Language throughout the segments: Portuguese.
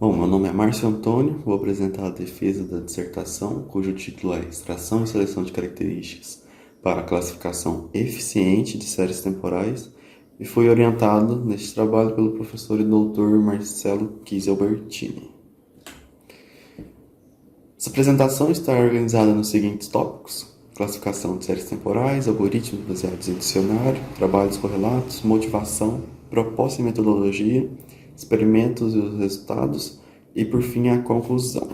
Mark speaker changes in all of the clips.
Speaker 1: Bom, meu nome é Márcio Antônio, vou apresentar a defesa da dissertação, cujo título é Extração e Seleção de Características para a Classificação Eficiente de Séries Temporais, e fui orientado neste trabalho pelo professor e doutor Marcelo Kieselbertini. Essa apresentação está organizada nos seguintes tópicos: classificação de séries temporais, algoritmos baseados em dicionário, trabalhos correlatos, motivação, proposta e metodologia, experimentos e os resultados, e por fim a conclusão.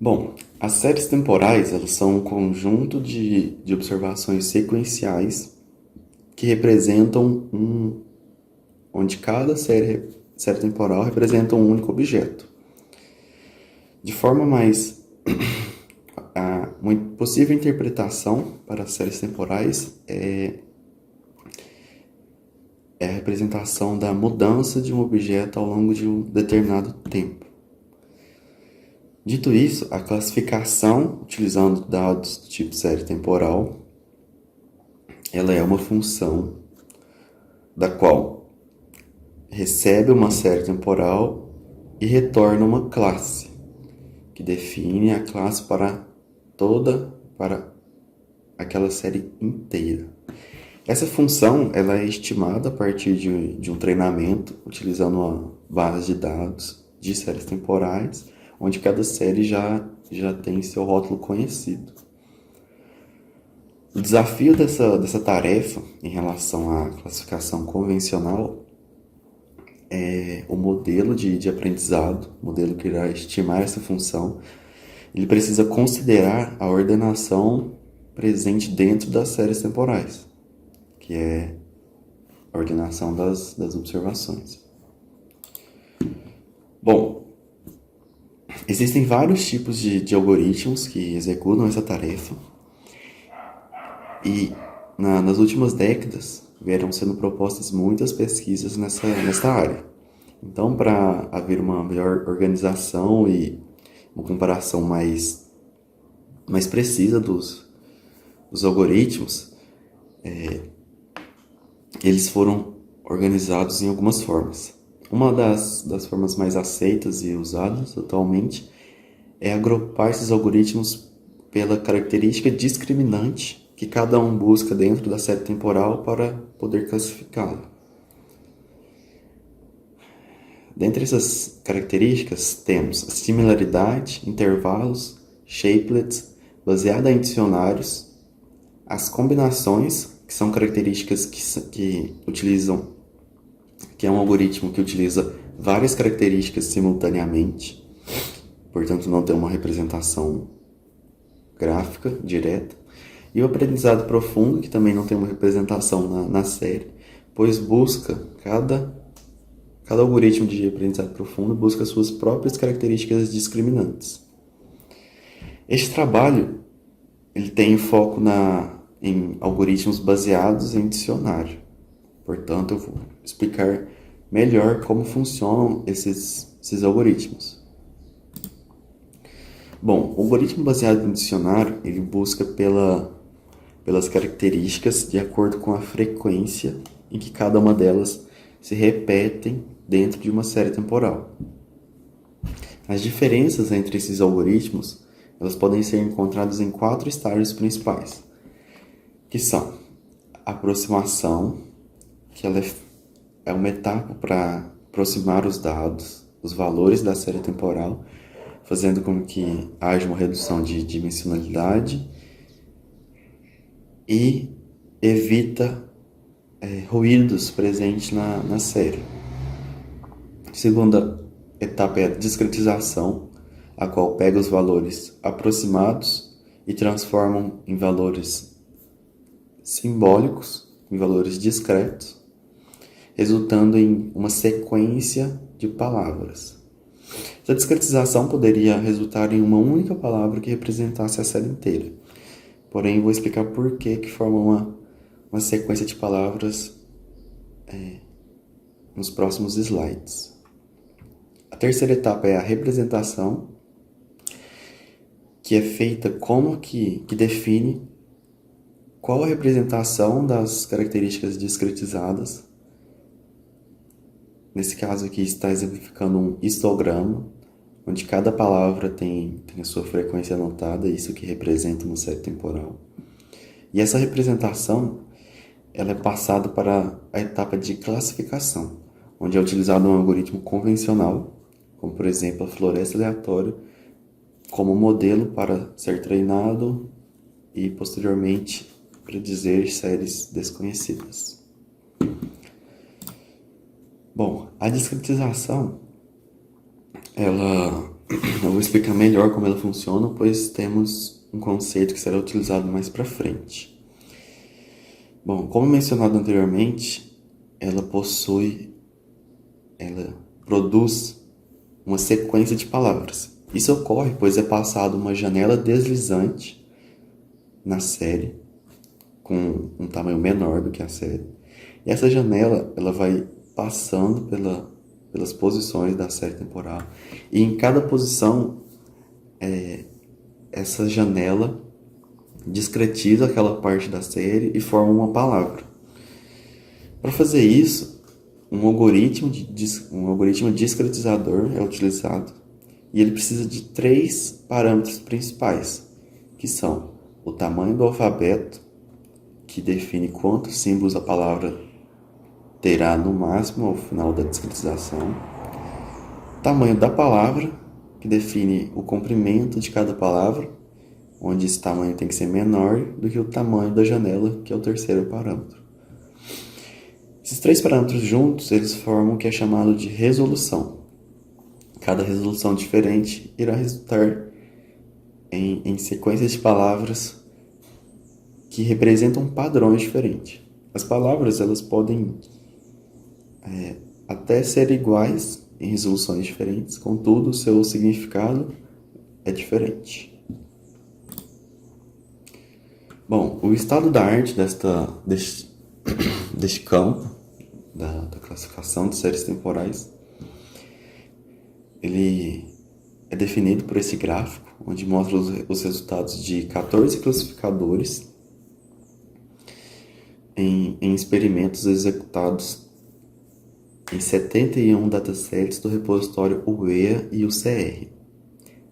Speaker 1: Bom, as séries temporais elas são um conjunto de observações sequenciais que representam onde cada série temporal representa um único objeto. De forma mais uma possível interpretação para as séries temporais é a representação da mudança de um objeto ao longo de um determinado tempo. Dito isso, a classificação, utilizando dados do tipo série temporal, ela é uma função da qual recebe uma série temporal e retorna uma classe, que define a classe para aquela série inteira. Essa função ela é estimada a partir de um treinamento, utilizando uma base de dados de séries temporais, onde cada série já tem seu rótulo conhecido. O desafio dessa tarefa em relação à classificação convencional é o modelo de aprendizado, o modelo que irá estimar essa função. Ele precisa considerar a ordenação presente dentro das séries temporais, que é a ordenação das observações. Bom, existem vários tipos de algoritmos que executam essa tarefa e nas últimas décadas vieram sendo propostas muitas pesquisas nessa área. Então, para haver uma melhor organização e uma comparação mais precisa dos algoritmos, eles foram organizados em algumas formas. Uma das formas mais aceitas e usadas atualmente é agrupar esses algoritmos pela característica discriminante que cada um busca dentro da série temporal para poder classificá-la. Dentre essas características, temos a similaridade, intervalos, shapelets, baseada em dicionários, as combinações, que são características que é um algoritmo que utiliza várias características simultaneamente, portanto não tem uma representação gráfica direta, e o aprendizado profundo, que também não tem uma representação na série, pois busca cada algoritmo de aprendizado profundo busca suas próprias características discriminantes. Este trabalho ele tem foco em algoritmos baseados em dicionário. Portanto, eu vou explicar melhor como funcionam esses algoritmos. Bom, o algoritmo baseado em dicionário ele busca pelas características de acordo com a frequência em que cada uma delas se repetem dentro de uma série temporal. As diferenças entre esses algoritmos elas podem ser encontradas em 4 estágios principais, que são a aproximação, que ela é uma etapa para aproximar os dados, os valores da série temporal, fazendo com que haja uma redução de dimensionalidade e evita ruídos presentes na série. A segunda etapa é a discretização, a qual pega os valores aproximados e transforma em valores simbólicos, em valores discretos, resultando em uma sequência de palavras. Essa discretização poderia resultar em uma única palavra que representasse a série inteira. Porém, vou explicar por que forma uma sequência de palavras nos próximos slides. A terceira etapa é a representação, que é feita que define qual a representação das características discretizadas Nesse caso aqui está exemplificando um histograma, onde cada palavra tem a sua frequência anotada, isso que representa uma série temporal. E essa representação ela é passada para a etapa de classificação, onde é utilizado um algoritmo convencional, como por exemplo a floresta aleatória, como modelo para ser treinado e posteriormente predizer séries desconhecidas. Bom, a discretização, eu vou explicar melhor como ela funciona, pois temos um conceito que será utilizado mais para frente. Bom, como mencionado anteriormente, ela produz uma sequência de palavras. Isso ocorre pois é passado uma janela deslizante na série, com um tamanho menor do que a série. E essa janela ela vai passando pelas posições da série temporal. E em cada posição, essa janela discretiza aquela parte da série e forma uma palavra. Para fazer isso, um algoritmo discretizador é utilizado e ele precisa de 3 parâmetros principais, que são o tamanho do alfabeto, que define quantos símbolos a palavra terá no máximo ao final da discretização, tamanho da palavra, que define o comprimento de cada palavra, onde esse tamanho tem que ser menor do que o tamanho da janela, que é o terceiro parâmetro. Esses 3 parâmetros juntos, eles formam o que é chamado de resolução. Cada resolução diferente irá resultar em sequências de palavras que representam padrões diferentes. As palavras elas podem até ser iguais em resoluções diferentes, contudo, o seu significado é diferente. Bom, o estado da arte deste campo, da classificação de séries temporais, ele é definido por esse gráfico, onde mostra os resultados de 14 classificadores em experimentos executados em 71 datasets do repositório UEA e UCR.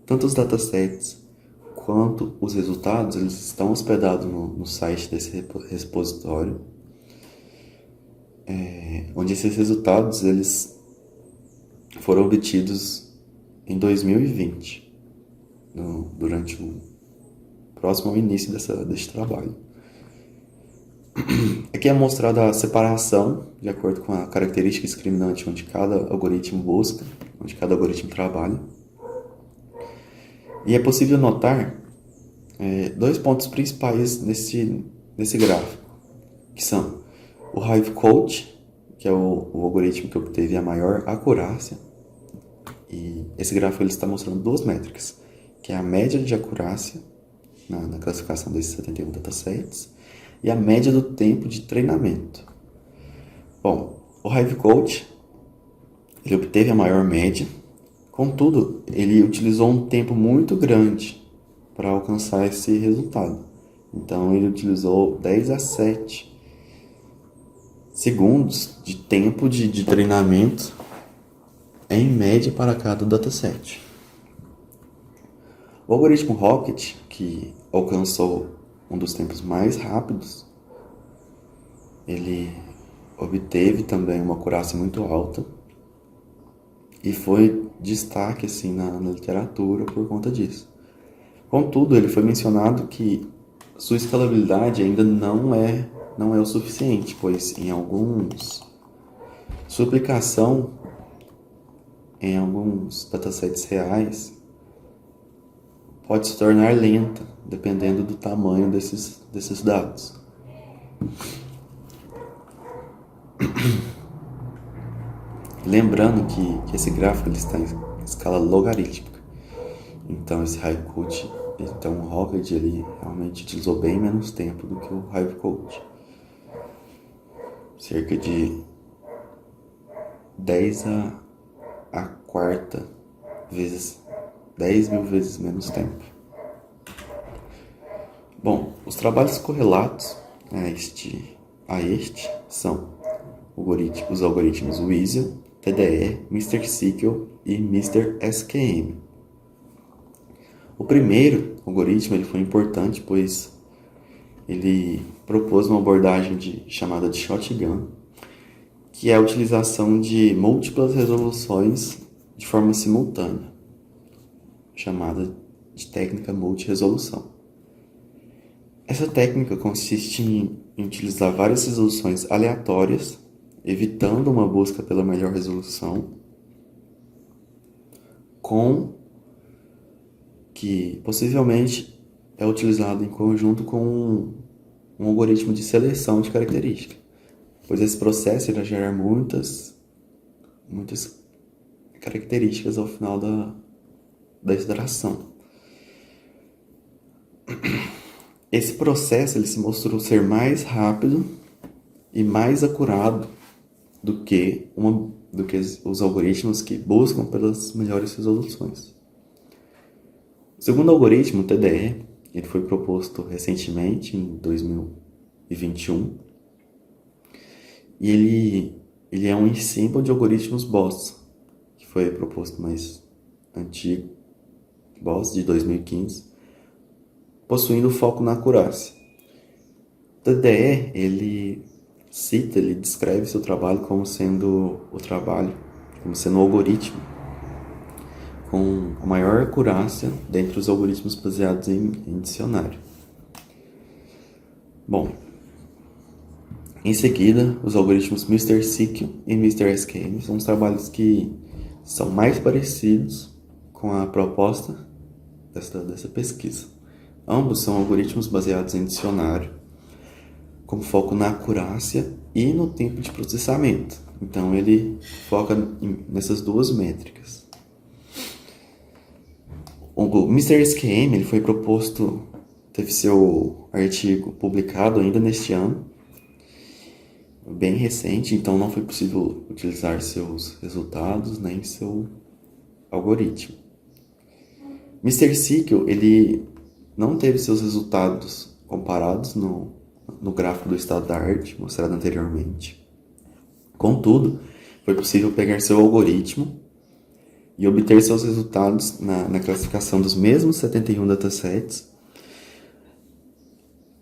Speaker 1: Tanto os datasets quanto os resultados eles estão hospedados no site desse repositório, onde esses resultados eles foram obtidos em 2020, durante o próximo ao início deste trabalho. Aqui é mostrada a separação de acordo com a característica discriminante onde cada algoritmo busca, onde cada algoritmo trabalha. E é possível notar 2 pontos principais nesse gráfico, que são o Hive Code, que é o algoritmo que obteve a maior acurácia. E esse gráfico ele está mostrando 2 métricas, que é a média de acurácia na classificação desses 71 datasets e a média do tempo de treinamento. Bom, o Hive Code ele obteve a maior média, contudo, ele utilizou um tempo muito grande para alcançar esse resultado. Então, ele utilizou 10 a 7 segundos de tempo de treinamento em média para cada dataset. O algoritmo Rocket, que alcançou um dos tempos mais rápidos, ele obteve também uma acurácia muito alta e foi destaque assim, na literatura por conta disso. Contudo, ele foi mencionado que sua escalabilidade ainda não é o suficiente, pois sua aplicação em alguns datasets reais pode se tornar lenta, dependendo do tamanho desses dados. Lembrando que esse gráfico ele está em escala logarítmica. Então esse Hive Code, então o Rocket ele realmente utilizou bem menos tempo do que o Hive Code. Cerca de 10 a quarta vezes, 10 mil vezes menos tempo. Bom, os trabalhos correlatos a este são os algoritmos WISIA, TDE, Mr. SQL e Mr. SQM. O primeiro algoritmo ele foi importante, pois ele propôs uma abordagem chamada de shotgun, que é a utilização de múltiplas resoluções de forma simultânea, chamada de técnica multi-resolução. Essa técnica consiste em utilizar várias resoluções aleatórias, evitando uma busca pela melhor resolução, que possivelmente é utilizado em conjunto com um algoritmo de seleção de características, pois esse processo irá gerar muitas características ao final da iteração. Esse processo ele se mostrou ser mais rápido e mais acurado do que os algoritmos que buscam pelas melhores resoluções. O segundo algoritmo, o TDE, ele foi proposto recentemente, em 2021, e ele é um ensemble de algoritmos BOSS, que foi proposto mais antigo, BOSS de 2015, possuindo foco na acurácia. O TDE, ele descreve seu trabalho como sendo um algoritmo com a maior acurácia dentre os algoritmos baseados em dicionário. Bom, em seguida, os algoritmos Mr. SQL e Mr. SQM são os trabalhos que são mais parecidos com a proposta dessa pesquisa. Ambos são algoritmos baseados em dicionário, com foco na acurácia e no tempo de processamento. Então, ele foca nessas duas métricas. O Mr. SQM ele foi proposto, teve seu artigo publicado ainda neste ano, bem recente, então não foi possível utilizar seus resultados nem seu algoritmo. Mr. SQL ele não teve seus resultados comparados no gráfico do estado da arte mostrado anteriormente. Contudo, foi possível pegar seu algoritmo e obter seus resultados na classificação dos mesmos 71 datasets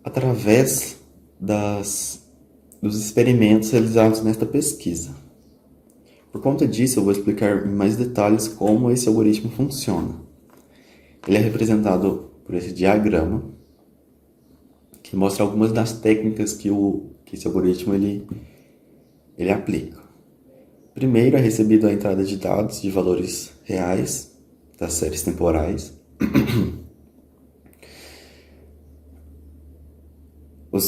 Speaker 1: através dos experimentos realizados nesta pesquisa. Por conta disso, eu vou explicar em mais detalhes como esse algoritmo funciona. Ele é representado por esse diagrama, que mostra algumas das técnicas que esse algoritmo ele aplica. Primeiro é recebido a entrada de dados de valores reais das séries temporais. Em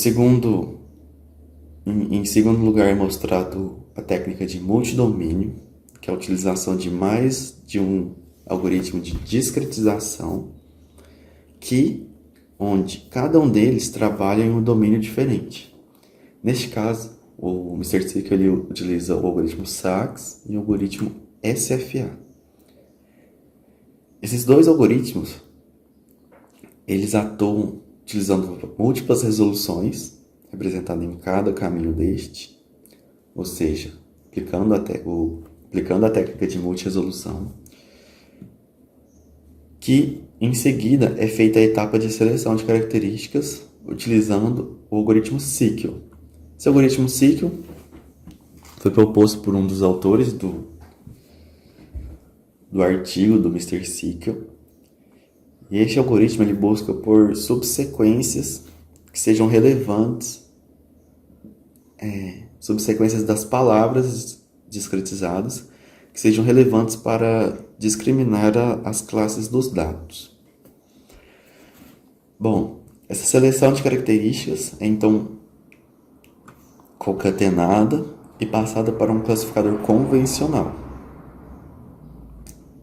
Speaker 1: segundo lugar é mostrado a técnica de multidomínio, que é a utilização de mais de um algoritmo de discretização, onde cada um deles trabalha em um domínio diferente. Neste caso, o Mr. SQL ele utiliza o algoritmo SAX e o algoritmo SFA. Esses dois algoritmos eles atuam utilizando múltiplas resoluções, representadas em cada caminho deste, ou seja, aplicando a técnica de multirresolução, que em seguida é feita a etapa de seleção de características utilizando o algoritmo SQL. Esse algoritmo SQL foi proposto por um dos autores do artigo do Mr. SQL. E este algoritmo ele busca por subsequências que sejam relevantes, subsequências das palavras discretizadas, que sejam relevantes para discriminar as classes dos dados. Bom, essa seleção de características é então concatenada e passada para um classificador convencional,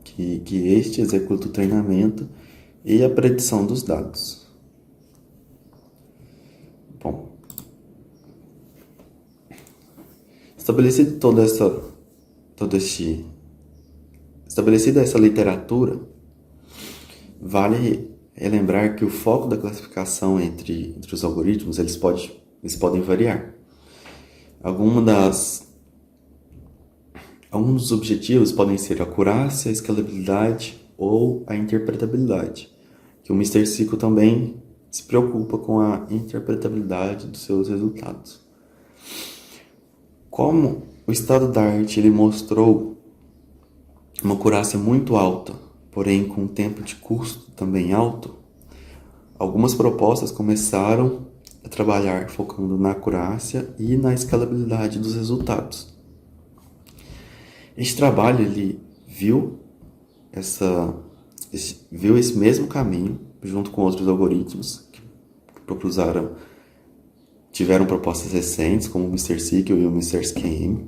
Speaker 1: que este executa o treinamento e a predição dos dados. Bom, estabelecida essa literatura, vale relembrar que o foco da classificação entre os algoritmos eles podem variar. Alguns dos objetivos podem ser a acurácia, a escalabilidade ou a interpretabilidade, que o Mr. SQL também se preocupa com a interpretabilidade dos seus resultados. Como o estado da arte ele mostrou uma acurácia muito alta, porém com um tempo de custo também alto, algumas propostas começaram a trabalhar focando na acurácia e na escalabilidade dos resultados. Este trabalho ele viu esse mesmo caminho junto com outros algoritmos que tiveram propostas recentes, como o Mr. SQL e o Mr. SKM.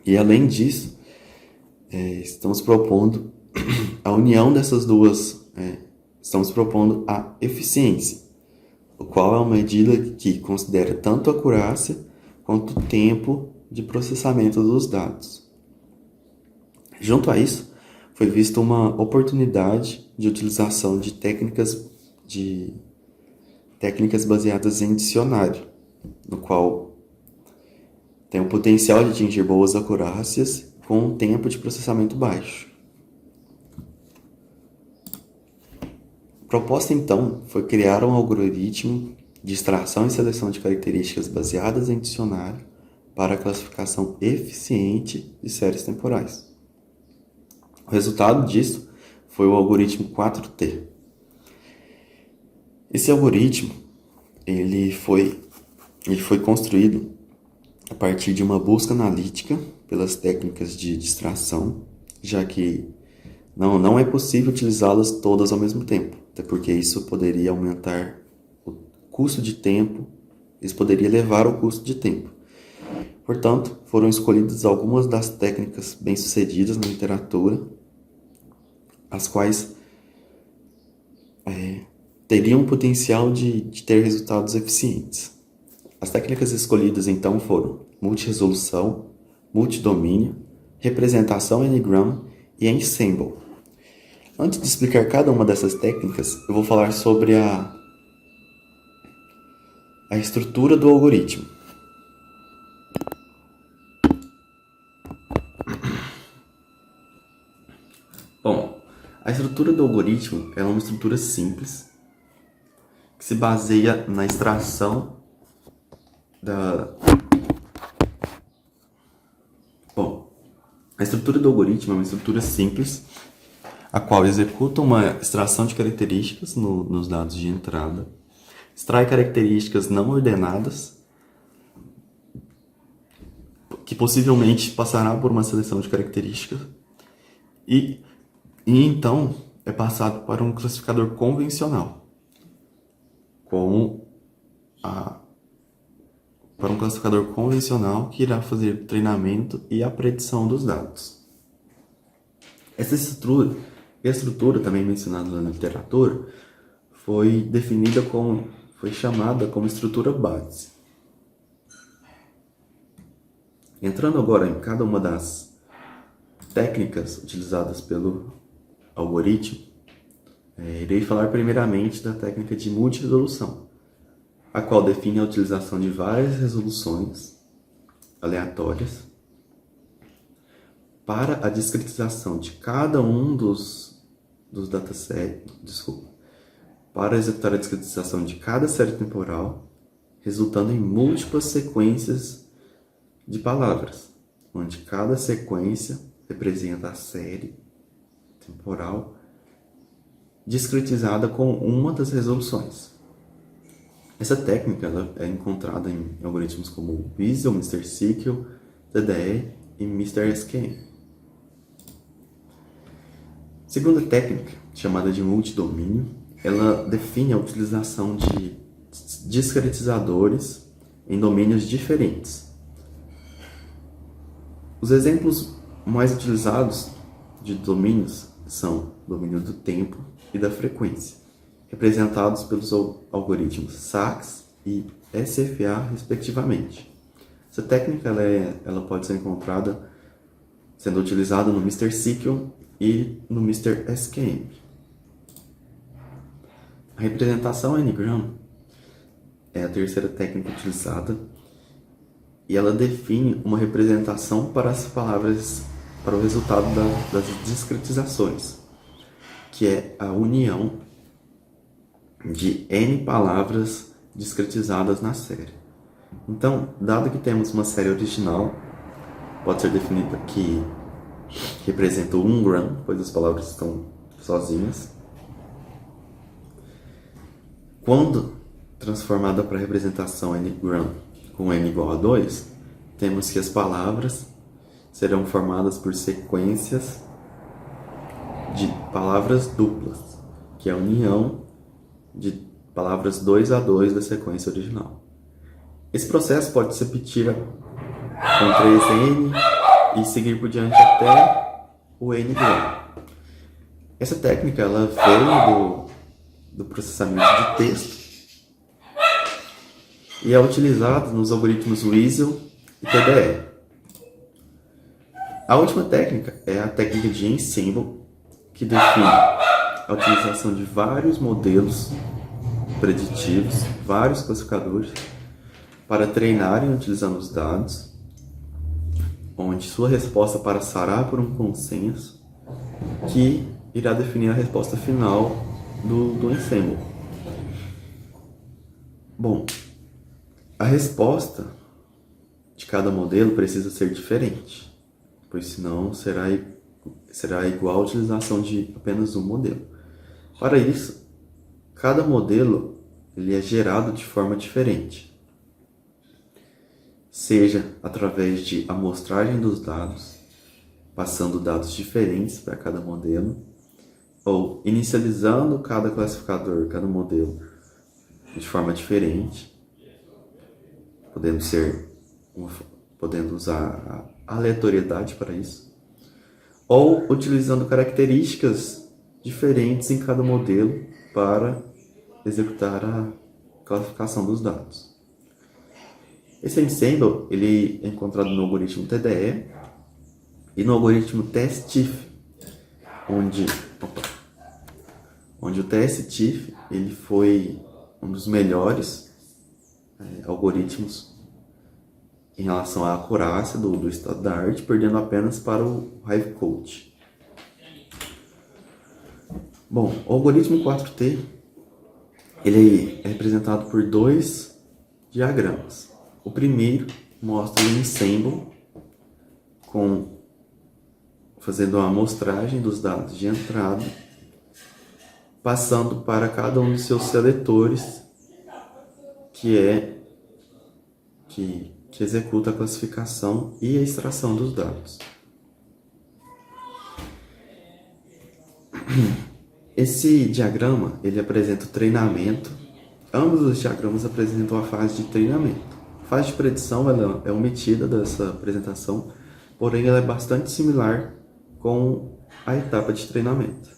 Speaker 1: E além disso, estamos propondo a união dessas duas, estamos propondo a eficiência, o qual é uma medida que considera tanto a acurácia quanto o tempo de processamento dos dados. Junto a isso, foi vista uma oportunidade de utilização de técnicas baseadas em dicionário, no qual tem o potencial de atingir boas acurácias com um tempo de processamento baixo. A proposta, então, foi criar um algoritmo de extração e seleção de características baseadas em dicionário para a classificação eficiente de séries temporais. O resultado disso foi o algoritmo 4T. Esse algoritmo ele foi construído a partir de uma busca analítica pelas técnicas de distração, já que não é possível utilizá-las todas ao mesmo tempo, até porque isso poderia aumentar o custo de tempo, isso poderia levar ao custo de tempo. Portanto, foram escolhidas algumas das técnicas bem-sucedidas na literatura, as quais teriam o potencial de ter resultados eficientes. As técnicas escolhidas então foram multiresolução, multidomínio, representação N-gram e ensemble. Antes de explicar cada uma dessas técnicas, eu vou falar sobre a estrutura do algoritmo. Bom, a estrutura do algoritmo é uma estrutura simples que se baseia na extração a estrutura do algoritmo é uma estrutura simples, a qual executa uma extração de características nos dados de entrada, extrai características não ordenadas, que possivelmente passará por uma seleção de características, e então é passado para um classificador convencional, para um classificador convencional que irá fazer o treinamento e a predição dos dados. Essa estrutura também mencionada na literatura, foi chamada como estrutura base. Entrando agora em cada uma das técnicas utilizadas pelo algoritmo, irei falar primeiramente da técnica de multiresolução, a qual define a utilização de várias resoluções aleatórias para a discretização de cada um dos datasets, para executar a discretização de cada série temporal, resultando em múltiplas sequências de palavras, onde cada sequência representa a série temporal discretizada com uma das resoluções. Essa técnica ela é encontrada em algoritmos como o WSDL, Mr. SQL, DDE e Mr. SQM. Segunda técnica, chamada de multidomínio, ela define a utilização de discretizadores em domínios diferentes. Os exemplos mais utilizados de domínios são o domínio do tempo e da frequência, representados pelos algoritmos SACS e SFA, respectivamente. Essa técnica ela pode ser encontrada sendo utilizada no Mr. SQL e no Mr. SQM. A representação N-gram é a terceira técnica utilizada e ela define uma representação para as palavras, para o resultado das discretizações, que é a união de N palavras discretizadas na série. Então, dado que temos uma série original, pode ser definida que representa o n-gram, pois as palavras estão sozinhas. Quando transformada para a representação n-gram com n igual a 2, temos que as palavras serão formadas por sequências de palavras duplas, que é a união de palavras 2 a 2 da sequência original. Esse processo pode se repetir com 3n e seguir por diante até o n-gram. Essa técnica ela veio do processamento de texto e é utilizada nos algoritmos WEASEL e TDE. A última técnica é a técnica de ensemble, que define a utilização de vários modelos preditivos, vários classificadores, para treinarem utilizando os dados, onde sua resposta passará por um consenso que irá definir a resposta final do ensemble. Bom, a resposta de cada modelo precisa ser diferente, pois senão será igual a utilização de apenas um modelo. Para isso, cada modelo ele é gerado de forma diferente, seja através de amostragem dos dados, passando dados diferentes para cada modelo, ou inicializando cada classificador, cada modelo de forma diferente, podendo usar a aleatoriedade para isso, ou utilizando características diferentes em cada modelo para executar a classificação dos dados. Esse ensemble ele é encontrado no algoritmo TDE e no algoritmo TSTIF, onde o TSTIF ele foi um dos melhores algoritmos em relação à acurácia do estado da arte, perdendo apenas para o HiveCode. Bom, o algoritmo 4T ele é representado por dois diagramas. O primeiro mostra o ensemble fazendo uma amostragem dos dados de entrada, passando para cada um dos seus seletores, que executa a classificação e a extração dos dados. Esse diagrama ele apresenta o treinamento. Ambos os diagramas apresentam a fase de treinamento. A fase de predição ela é omitida dessa apresentação, porém ela é bastante similar com a etapa de treinamento.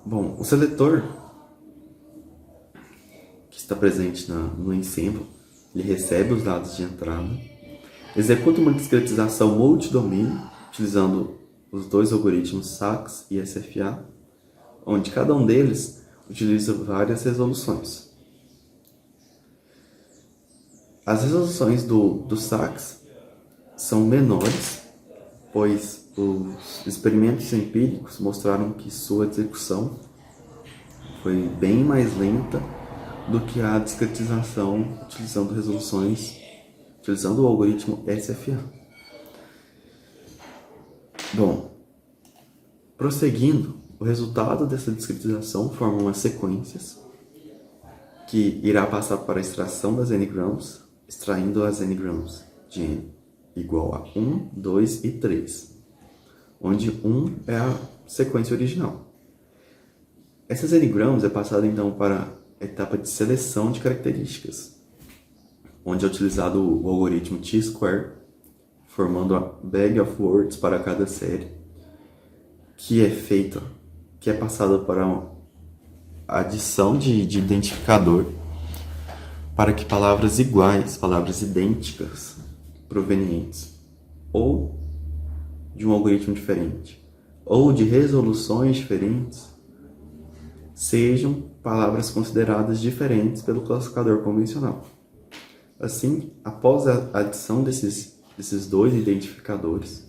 Speaker 1: Bom, o seletor que está presente no ensemble, ele recebe os dados de entrada, executa uma discretização multidomínio, utilizando os dois algoritmos SAX e SFA, onde cada um deles utiliza várias resoluções. As resoluções do SAX são menores, pois os experimentos empíricos mostraram que sua execução foi bem mais lenta do que a discretização utilizando o algoritmo SFA. Bom, prosseguindo, o resultado dessa discretização forma umas sequências que irá passar para a extração das n-grams, extraindo as n-grams de n igual a 1, 2 e 3, onde 1 é a sequência original. Essas n-grams é passada então para a etapa de seleção de características, onde é utilizado o algoritmo T-square, formando a bag of words para cada série, que é passada para a adição de identificador para que palavras iguais, palavras idênticas, provenientes ou de um algoritmo diferente, ou de resoluções diferentes, sejam palavras consideradas diferentes pelo classificador convencional. Assim, após a adição desses dois identificadores,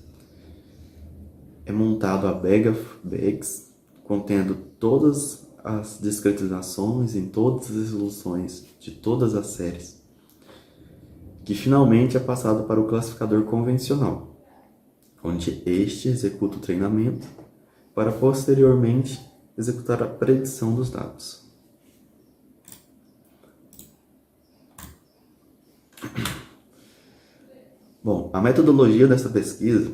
Speaker 1: é montado a bag of bags, contendo todas as discretizações em todas as resoluções de todas as séries, que finalmente é passado para o classificador convencional, onde este executa o treinamento para posteriormente executar a predição dos dados. Bom, a metodologia dessa pesquisa,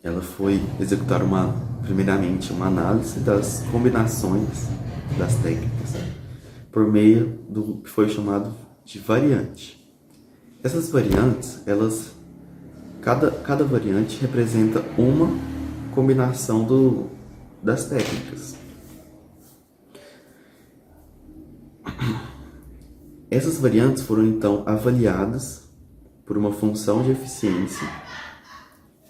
Speaker 1: ela foi executar primeiramente uma análise das combinações das técnicas por meio do que foi chamado de variante. Essas variantes, cada variante representa uma combinação das técnicas. Essas variantes foram então avaliadas por uma função de eficiência,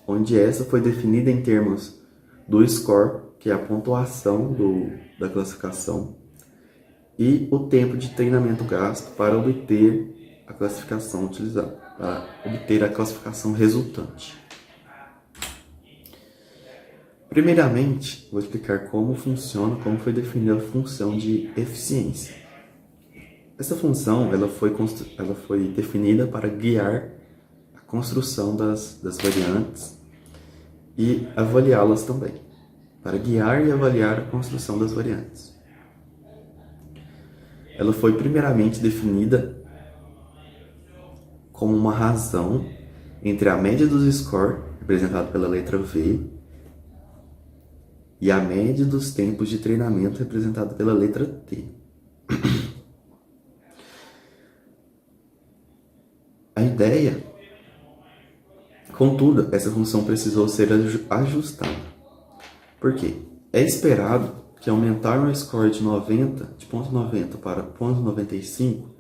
Speaker 1: onde essa foi definida em termos do score, que é a pontuação da classificação, e o tempo de treinamento gasto para obter a classificação utilizada, para obter a classificação resultante. Primeiramente, vou explicar como foi definida a função de eficiência. Essa função ela foi definida para guiar a construção das variantes e avaliá-las também, para guiar e avaliar a construção das variantes. Ela foi primeiramente definida como uma razão entre a média dos scores, representado pela letra V, e a média dos tempos de treinamento, representado pela letra T. A ideia, contudo, essa função precisou ser ajustada. Por quê? É esperado que aumentar um score de ponto 90 para ponto 95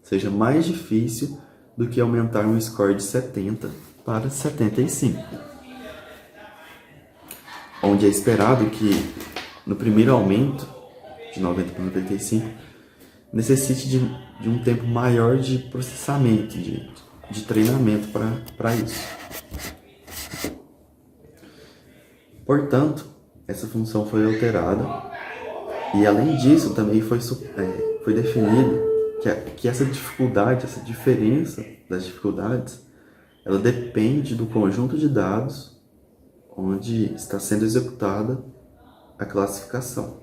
Speaker 1: seja mais difícil do que aumentar um score de 70 para 75. Onde é esperado que, no primeiro aumento, de 90 para 95, necessite de um tempo maior de processamento, de treinamento para isso. Portanto, essa função foi alterada e, além disso, também foi definido que essa dificuldade, essa diferença das dificuldades, ela depende do conjunto de dados onde está sendo executada a classificação.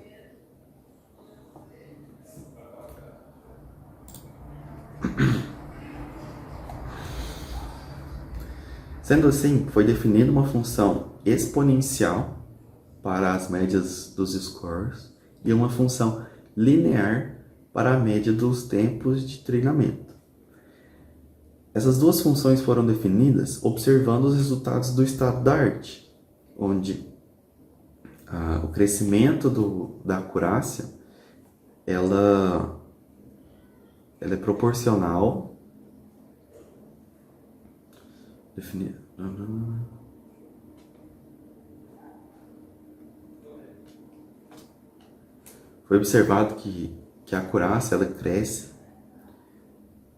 Speaker 1: Sendo assim, foi definida uma função exponencial para as médias dos scores e uma função linear para a média dos tempos de treinamento. Essas duas funções foram definidas observando os resultados do estado da arte, onde o crescimento da acurácia ela é proporcional. Foi observado que a acurácia ela cresce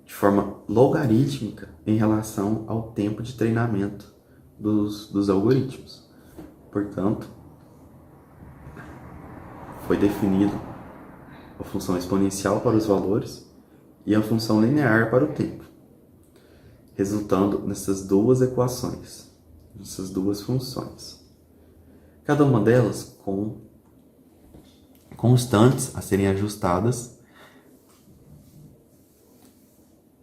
Speaker 1: de forma logarítmica em relação ao tempo de treinamento dos algoritmos. Portanto, foi definido a função exponencial para os valores e a função linear para o tempo, resultando nessas duas equações, nessas duas funções. Cada uma delas com constantes a serem ajustadas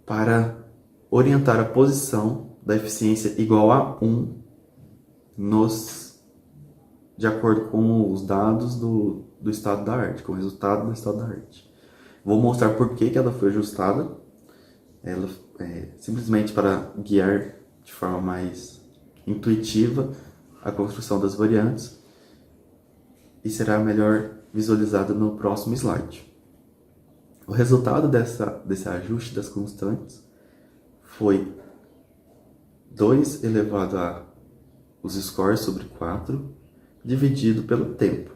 Speaker 1: para orientar a posição da eficiência igual a 1 de acordo com os dados do estado da arte, com o resultado do estado da arte. Vou mostrar por que ela foi ajustada. Ela simplesmente para guiar de forma mais intuitiva a construção das variantes e será melhor visualizada no próximo slide. O resultado desse ajuste das constantes foi 2 elevado a os scores sobre 4 dividido pelo tempo.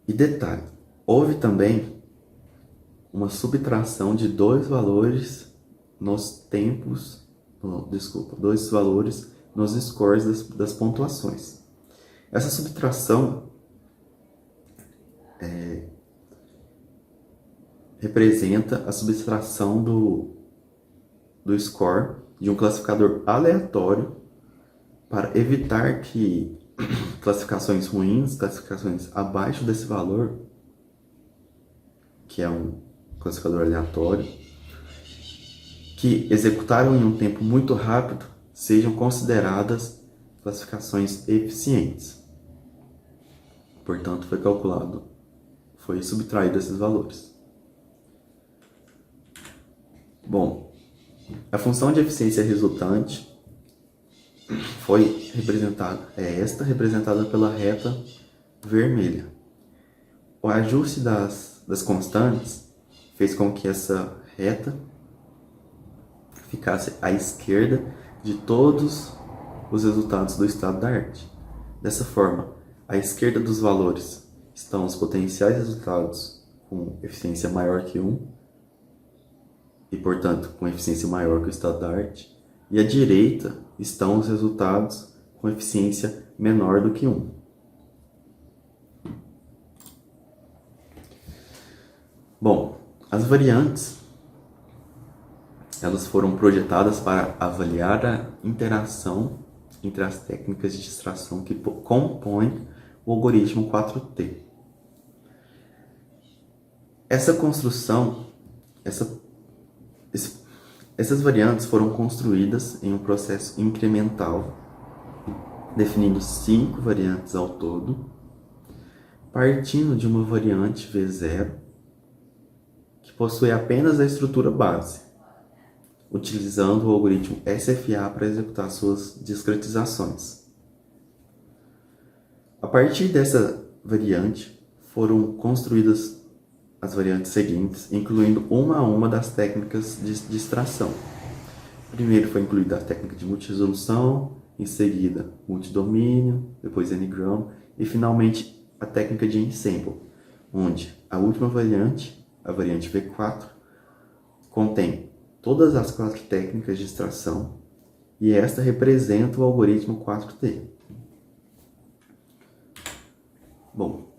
Speaker 1: E detalhe, houve também uma subtração de dois valores nos tempos, dois valores nos scores das pontuações. Essa subtração representa a subtração do score de um classificador aleatório para evitar que classificações ruins, classificações abaixo desse valor, que é um classificador aleatório, que executaram em um tempo muito rápido, sejam consideradas classificações eficientes. Portanto, foi subtraído esses valores. Bom, a função de eficiência resultante representada pela reta vermelha. O ajuste das constantes fez com que essa reta ficasse à esquerda de todos os resultados do estado da arte. Dessa forma, à esquerda dos valores estão os potenciais resultados com eficiência maior que 1 e, portanto, com eficiência maior que o estado da arte, e à direita estão os resultados com eficiência menor do que 1. Bom, as variantes elas foram projetadas para avaliar a interação entre as técnicas de distração que compõem o algoritmo 4T. Essa construção, essas variantes foram construídas em um processo incremental, definindo 5 variantes ao todo, partindo de uma variante V0, que possui apenas a estrutura base, utilizando o algoritmo SFA para executar suas discretizações. A partir dessa variante, foram construídas as variantes seguintes, incluindo uma a uma das técnicas de distração. Primeiro foi incluída a técnica de multiresolução, em seguida multidomínio, depois n-gram e finalmente a técnica de ensemble, onde a última variante, a variante V4, contém todas as 4 técnicas de distração e esta representa o algoritmo 4T. Bom,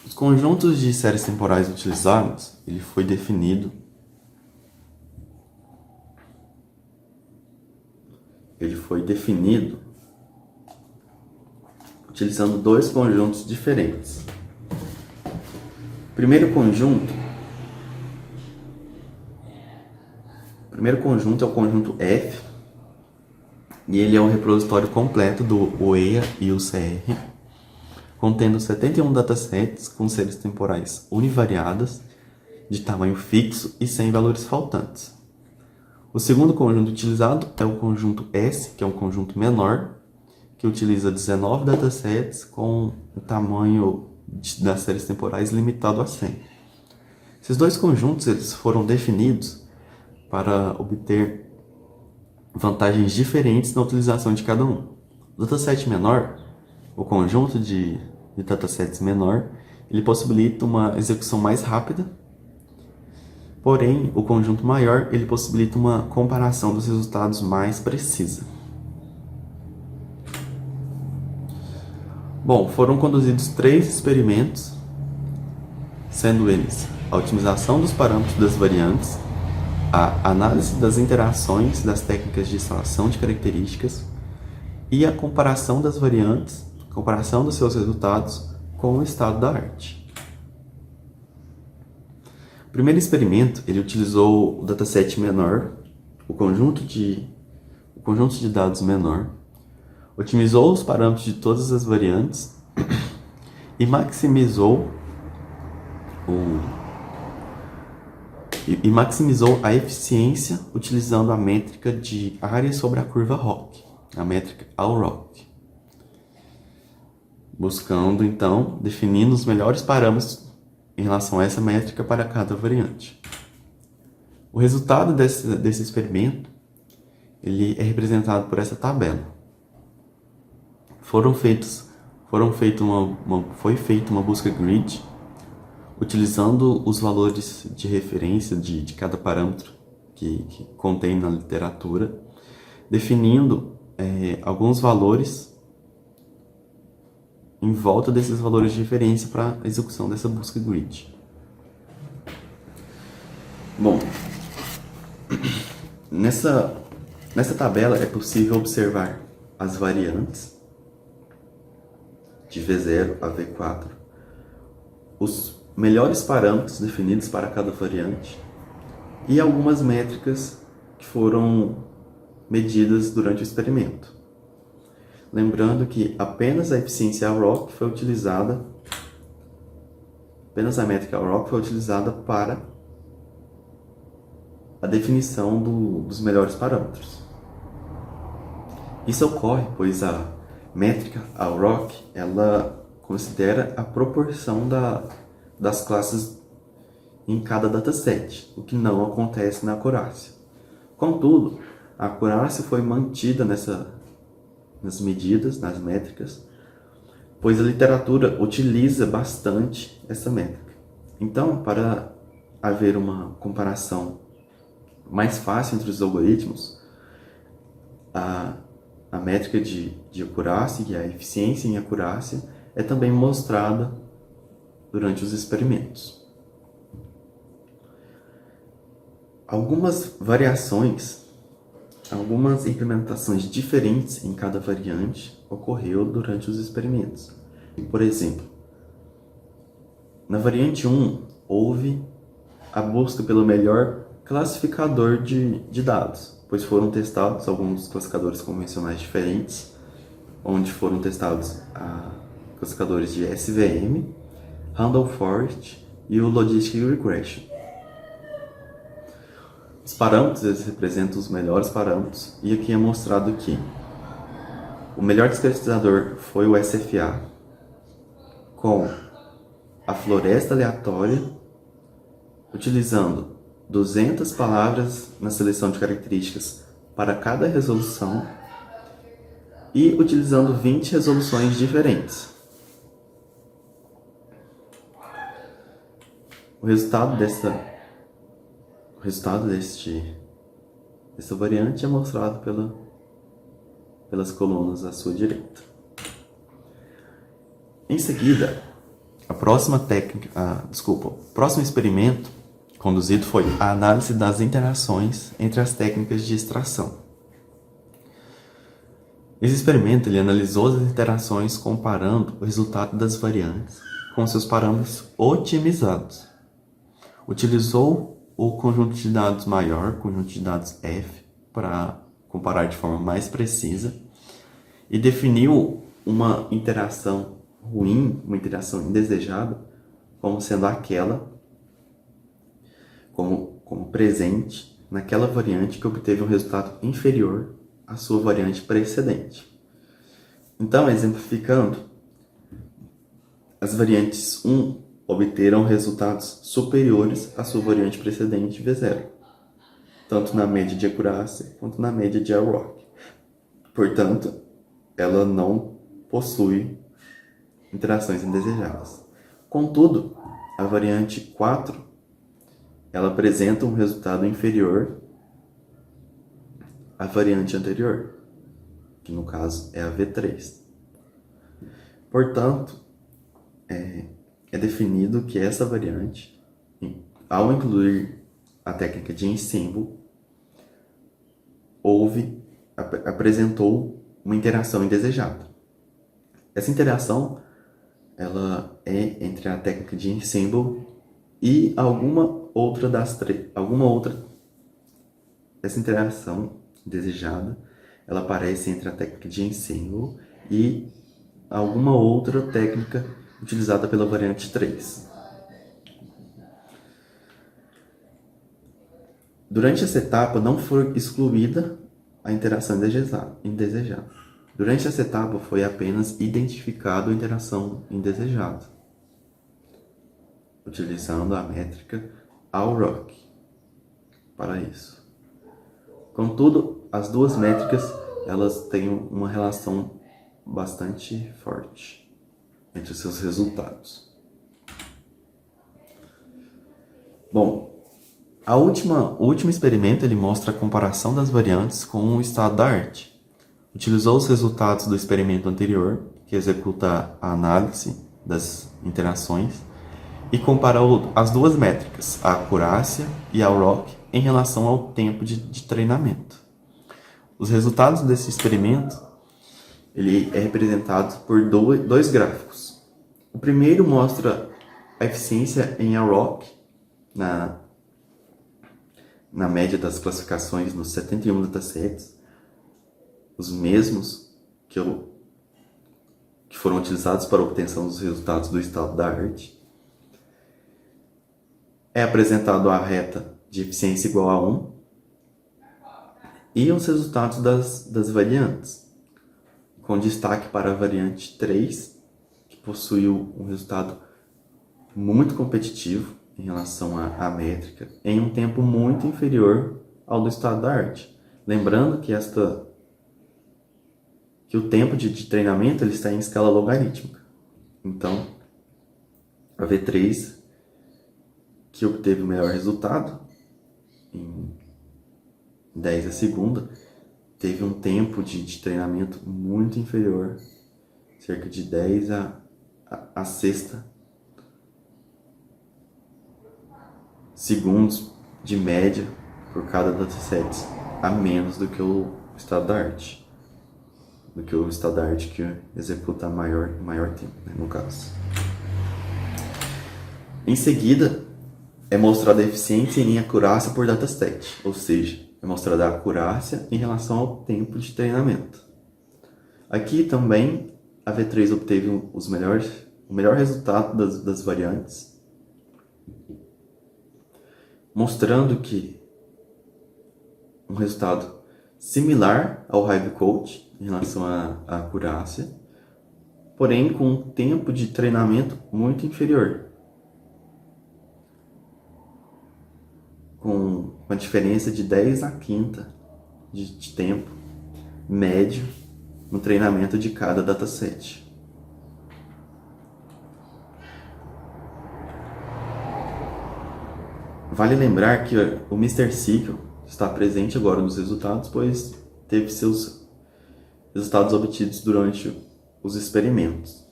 Speaker 1: os conjuntos de séries temporais utilizados, ele foi definido utilizando 2 conjuntos diferentes. O primeiro conjunto é o conjunto F, e ele é um repositório completo do OEA e UCR, contendo 71 datasets com séries temporais univariadas, de tamanho fixo e sem valores faltantes. O segundo conjunto utilizado é o conjunto S, que é um conjunto menor, que utiliza 19 datasets com o tamanho das séries temporais limitado a 100. Esses 2 conjuntos eles foram definidos para obter vantagens diferentes na utilização de cada um. O dataset menor, o conjunto de datasets menor, ele possibilita uma execução mais rápida, porém, o conjunto maior, ele possibilita uma comparação dos resultados mais precisa. Bom, foram conduzidos 3 experimentos, sendo eles a otimização dos parâmetros das variantes, a análise das interações das técnicas de instalação de características e a comparação das variantes, comparação dos seus resultados com o estado da arte. O primeiro experimento, ele utilizou o dataset menor, o conjunto de dados menor, otimizou os parâmetros de todas as variantes e maximizou a eficiência utilizando a métrica de área sobre a curva ROC, a métrica ALROC, buscando então definir os melhores parâmetros em relação a essa métrica para cada variante. O resultado desse experimento ele é representado por essa tabela. Foram feitos Foi feita uma busca grid, utilizando os valores de referência de cada parâmetro que contém na literatura, definindo alguns valores em volta desses valores de referência para a execução dessa busca grid. Bom, nessa tabela é possível observar as variantes de V0 a V4, os melhores parâmetros definidos para cada variante e algumas métricas que foram medidas durante o experimento. Lembrando que apenas a eficiência ROC foi utilizada, apenas a métrica ROC foi utilizada para a definição dos melhores parâmetros. Isso ocorre pois a métrica ROC ela considera a proporção das classes em cada dataset, o que não acontece na acurácia. Contudo, a acurácia foi mantida nas medidas, nas métricas, pois a literatura utiliza bastante essa métrica. Então, para haver uma comparação mais fácil entre os algoritmos, a métrica de acurácia e a eficiência em acurácia é também mostrada durante os experimentos. Algumas variações, algumas implementações diferentes em cada variante ocorreu durante os experimentos. Por exemplo, na variante 1 houve a busca pelo melhor classificador de dados, pois foram testados alguns classificadores convencionais diferentes, onde foram testados classificadores de SVM, Random Forest e o Logistic Regression. Os parâmetros eles representam os melhores parâmetros, e aqui é mostrado que o melhor discretizador foi o SFA, com a floresta aleatória, utilizando 200 palavras na seleção de características para cada resolução e utilizando 20 resoluções diferentes. O resultado dessa variante é mostrado pelas colunas à sua direita. Em seguida, o próximo experimento conduzido foi a análise das interações entre as técnicas de extração. Esse experimento ele analisou as interações comparando o resultado das variantes com seus parâmetros otimizados. Utilizou o conjunto de dados maior, conjunto de dados F, para comparar de forma mais precisa, e definiu uma interação ruim, uma interação indesejada, como sendo aquela como presente naquela variante que obteve um resultado inferior à sua variante precedente. Então, exemplificando, as variantes 1 obteram resultados superiores à sua variante precedente V0, tanto na média de acurácia quanto na média de ROC. Portanto, ela não possui interações indesejadas. Contudo, a variante 4 ela apresenta um resultado inferior à variante anterior, que no caso é a V3. Portanto, é definido que essa variante, ao incluir a técnica de ensemble, apresentou uma interação indesejada. Essa interação ela é entre a técnica de ensemble e alguma outra. Essa interação desejada ela aparece entre a técnica de ensemble e alguma outra técnica utilizada pela variante 3. Durante essa etapa não foi excluída a interação indesejada. Durante essa etapa foi apenas identificado a interação indesejada, utilizando a métrica ROC para isso. Contudo, as duas métricas elas têm uma relação bastante forte. entre os seus resultados. Bom, o último experimento ele mostra a comparação das variantes com o estado da arte. Utilizou os resultados do experimento anterior, que executa a análise das interações, e comparou as duas métricas, a acurácia e a ROC, em relação ao tempo de treinamento. Os resultados desse experimento ele é representado por dois gráficos. O primeiro mostra a eficiência em AROC na média das classificações nos 71 datasets, os mesmos que foram utilizados para a obtenção dos resultados do estado da arte. É apresentado a reta de eficiência igual a 1 e os resultados das variantes, com destaque para a variante 3, que possuiu um resultado muito competitivo em relação à métrica, em um tempo muito inferior ao do estado da arte. Lembrando que o tempo de treinamento ele está em escala logarítmica. Então, a V3, que obteve o melhor resultado, em 10 a segunda, teve um tempo de treinamento muito inferior, cerca de 10 a sexta segundos de média por cada dataset, a menos do que o estado da arte. Do que o estado da arte que executa maior tempo, né, no caso. Em seguida, é mostrada a eficiência em acurácia por dataset, ou seja, é mostrada a acurácia em relação ao tempo de treinamento. Aqui também a V3 obteve o melhor resultado das variantes, mostrando que um resultado similar ao Hive Code em relação à acurácia, porém com um tempo de treinamento muito inferior, com uma diferença de 10 a quinta de tempo médio no treinamento de cada dataset. Vale lembrar que o Mr. SQL está presente agora nos resultados, pois teve seus resultados obtidos durante os experimentos.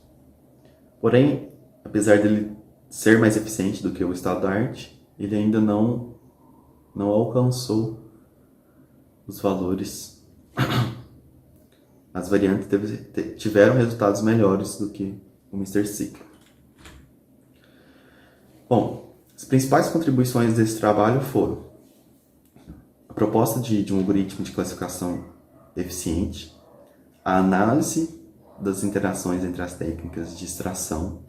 Speaker 1: Porém, apesar dele ser mais eficiente do que o estado da arte, ele ainda não alcançou os valores. As variantes tiveram resultados melhores do que o Mr. SQL. Bom, as principais contribuições desse trabalho foram a proposta de um algoritmo de classificação eficiente, a análise das interações entre as técnicas de extração,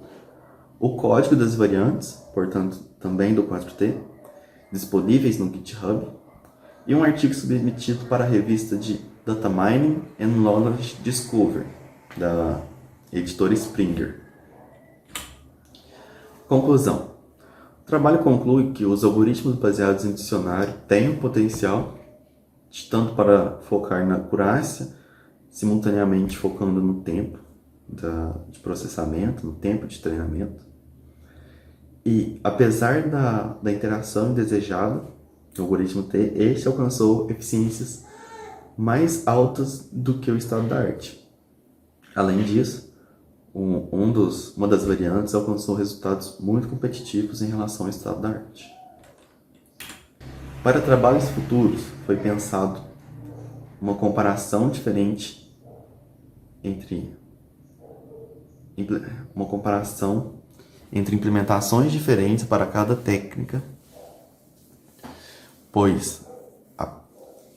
Speaker 1: o código das variantes, portanto também do 4T, disponíveis no GitHub, e um artigo submetido para a revista de Data Mining and Knowledge Discovery, da editora Springer. Conclusão. O trabalho conclui que os algoritmos baseados em dicionário têm o potencial de tanto para focar na acurácia, simultaneamente focando no tempo de processamento, no tempo de treinamento. E apesar da interação indesejada do algoritmo T, este alcançou eficiências mais altas do que o estado da arte. Além disso, uma das variantes alcançou resultados muito competitivos em relação ao estado da arte. Para trabalhos futuros, foi pensado uma comparação diferente entre implementações diferentes para cada técnica, pois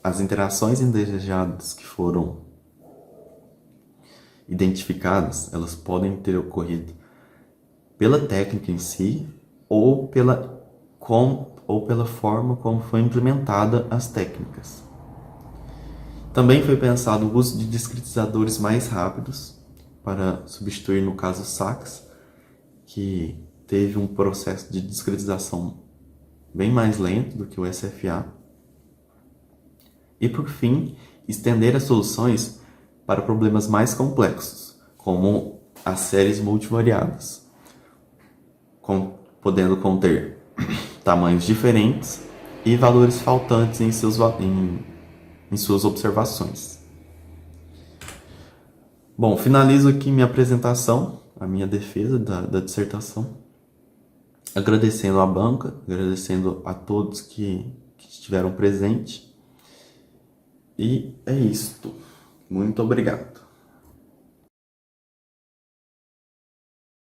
Speaker 1: as interações indesejadas que foram identificadas, elas podem ter ocorrido pela técnica em si ou pela forma como foi implementada as técnicas. Também foi pensado o uso de discretizadores mais rápidos para substituir, no caso, SACS, que teve um processo de discretização bem mais lento do que o SFA. E, por fim, estender as soluções para problemas mais complexos, como as séries multivariadas, podendo conter tamanhos diferentes e valores faltantes em suas observações. Bom, finalizo aqui minha apresentação, a minha defesa da dissertação, agradecendo à banca, agradecendo a todos que estiveram presentes. E é isto. Muito obrigado.